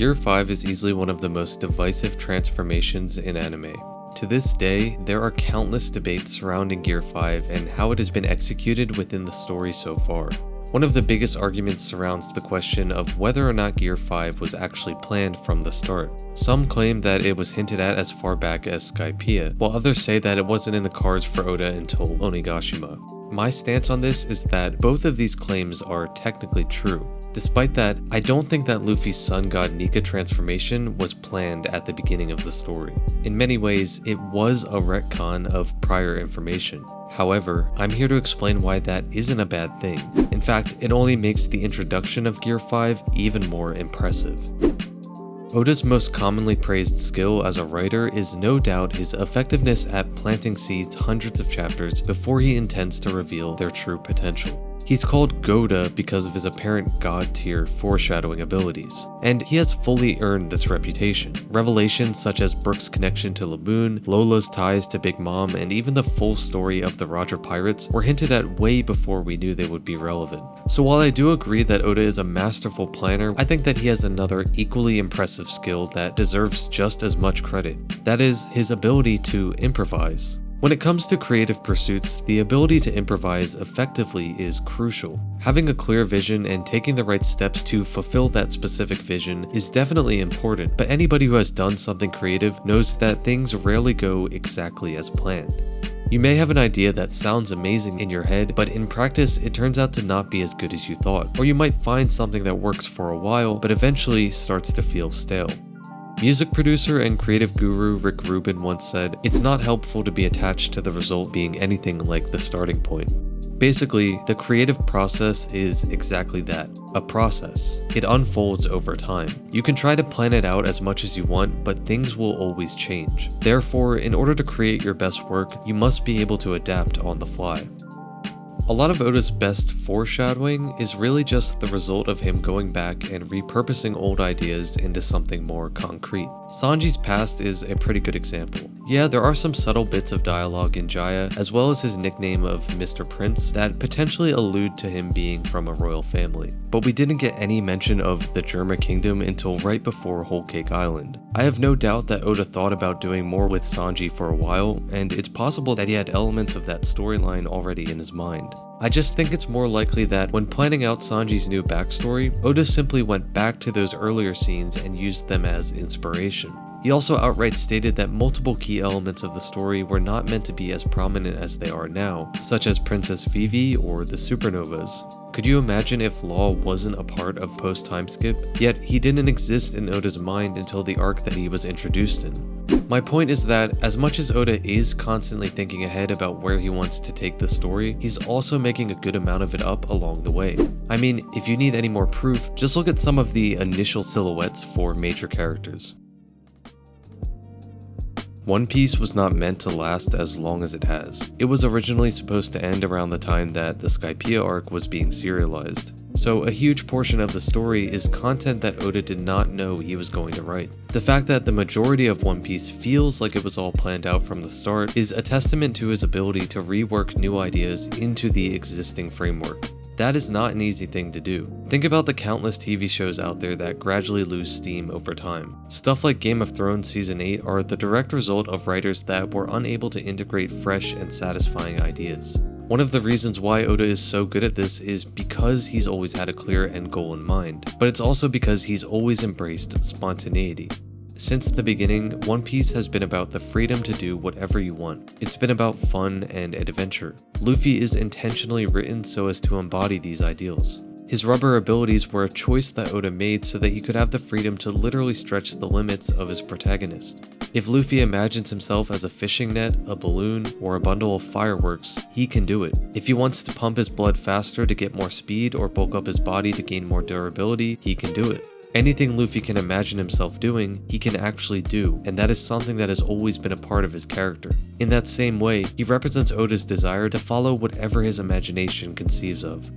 Gear 5 is easily one of the most divisive transformations in anime. To this day, there are countless debates surrounding Gear 5 and how it has been executed within the story so far. One of the biggest arguments surrounds the question of whether or not Gear 5 was actually planned from the start. Some claim that it was hinted at as far back as Skypiea, while others say that it wasn't in the cards for Oda until Onigashima. My stance on this is that both of these claims are technically true. Despite that, I don't think that Luffy's sun god Nika transformation was planned at the beginning of the story. In many ways, it was a retcon of prior information. However, I'm here to explain why that isn't a bad thing. In fact, it only makes the introduction of Gear 5 even more impressive. Oda's most commonly praised skill as a writer is no doubt his effectiveness at planting seeds hundreds of chapters before he intends to reveal their true potential. He's called Goda because of his apparent god-tier foreshadowing abilities, and he has fully earned this reputation. Revelations such as Brook's connection to Laboon, Lola's ties to Big Mom, and even the full story of the Roger Pirates were hinted at way before we knew they would be relevant. So while I do agree that Oda is a masterful planner, I think that he has another equally impressive skill that deserves just as much credit. That is, his ability to improvise. When it comes to creative pursuits, the ability to improvise effectively is crucial. Having a clear vision and taking the right steps to fulfill that specific vision is definitely important, but anybody who has done something creative knows that things rarely go exactly as planned. You may have an idea that sounds amazing in your head, but in practice it turns out to not be as good as you thought, or you might find something that works for a while, but eventually starts to feel stale. Music producer and creative guru Rick Rubin once said, "It's not helpful to be attached to the result being anything like the starting point." Basically, the creative process is exactly that, a process. It unfolds over time. You can try to plan it out as much as you want, but things will always change. Therefore, in order to create your best work, you must be able to adapt on the fly. A lot of Oda's best foreshadowing is really just the result of him going back and repurposing old ideas into something more concrete. Sanji's past is a pretty good example. Yeah, there are some subtle bits of dialogue in Jaya, as well as his nickname of Mr. Prince, that potentially allude to him being from a royal family. But we didn't get any mention of the Germa Kingdom until right before Whole Cake Island. I have no doubt that Oda thought about doing more with Sanji for a while, and it's possible that he had elements of that storyline already in his mind. I just think it's more likely that when planning out Sanji's new backstory, Oda simply went back to those earlier scenes and used them as inspiration. He also outright stated that multiple key elements of the story were not meant to be as prominent as they are now, such as Princess Vivi or the supernovas. Could you imagine if Law wasn't a part of post-timeskip? Yet he didn't exist in Oda's mind until the arc that he was introduced in. My point is that as much as Oda is constantly thinking ahead about where he wants to take the story, he's also making a good amount of it up along the way. I mean, if you need any more proof, just look at some of the initial silhouettes for major characters. One Piece was not meant to last as long as it has. It was originally supposed to end around the time that the Skypiea arc was being serialized. So a huge portion of the story is content that Oda did not know he was going to write. The fact that the majority of One Piece feels like it was all planned out from the start is a testament to his ability to rework new ideas into the existing framework. That is not an easy thing to do. Think about the countless TV shows out there that gradually lose steam over time. Stuff like Game of Thrones Season 8 are the direct result of writers that were unable to integrate fresh and satisfying ideas. One of the reasons why Oda is so good at this is because he's always had a clear end goal in mind, but it's also because he's always embraced spontaneity. Since the beginning, One Piece has been about the freedom to do whatever you want. It's been about fun and adventure. Luffy is intentionally written so as to embody these ideals. His rubber abilities were a choice that Oda made so that he could have the freedom to literally stretch the limits of his protagonist. If Luffy imagines himself as a fishing net, a balloon, or a bundle of fireworks, he can do it. If he wants to pump his blood faster to get more speed or bulk up his body to gain more durability, he can do it. Anything Luffy can imagine himself doing, he can actually do, and that is something that has always been a part of his character. In that same way, he represents Oda's desire to follow whatever his imagination conceives of.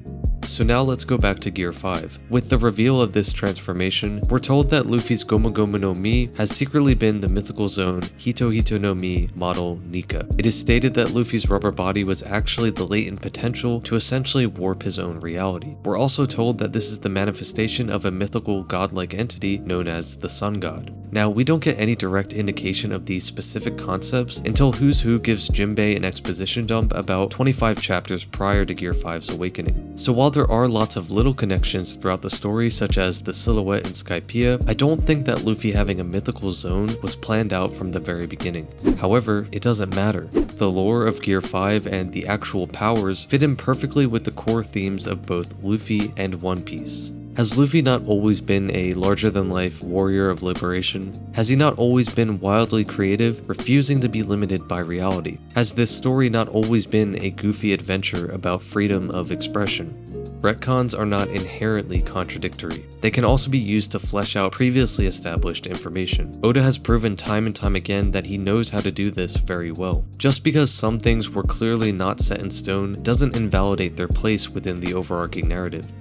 So now let's go back to Gear 5. With the reveal of this transformation, we're told that Luffy's Gomu Gomu no Mi has secretly been the mythical zone Hito Hito no Mi model Nika. It is stated that Luffy's rubber body was actually the latent potential to essentially warp his own reality. We're also told that this is the manifestation of a mythical godlike entity known as the Sun God. Now, we don't get any direct indication of these specific concepts until Who's Who gives Jinbei an exposition dump about 25 chapters prior to Gear 5's awakening. So while there are lots of little connections throughout the story, such as the silhouette in Skypiea, I don't think that Luffy having a mythical zone was planned out from the very beginning. However, it doesn't matter. The lore of Gear 5 and the actual powers fit in perfectly with the core themes of both Luffy and One Piece. Has Luffy not always been a larger-than-life warrior of liberation? Has he not always been wildly creative, refusing to be limited by reality? Has this story not always been a goofy adventure about freedom of expression? Retcons are not inherently contradictory. They can also be used to flesh out previously established information. Oda has proven time and time again that he knows how to do this very well. Just because some things were clearly not set in stone doesn't invalidate their place within the overarching narrative.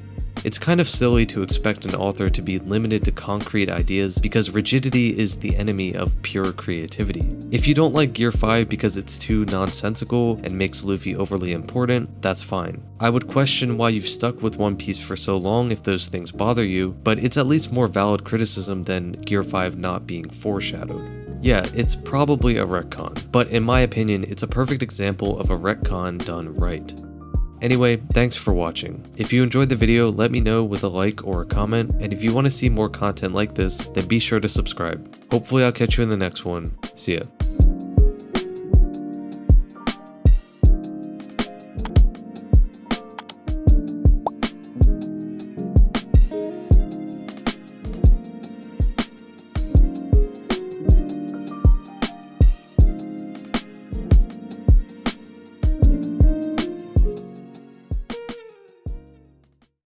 It's kind of silly to expect an author to be limited to concrete ideas because rigidity is the enemy of pure creativity. If you don't like Gear 5 because it's too nonsensical and makes Luffy overly important, that's fine. I would question why you've stuck with One Piece for so long if those things bother you, but it's at least more valid criticism than Gear 5 not being foreshadowed. Yeah, it's probably a retcon, but in my opinion, it's a perfect example of a retcon done right. Anyway, thanks for watching. If you enjoyed the video, let me know with a like or a comment, and if you want to see more content like this, then be sure to subscribe. Hopefully I'll catch you in the next one. See ya.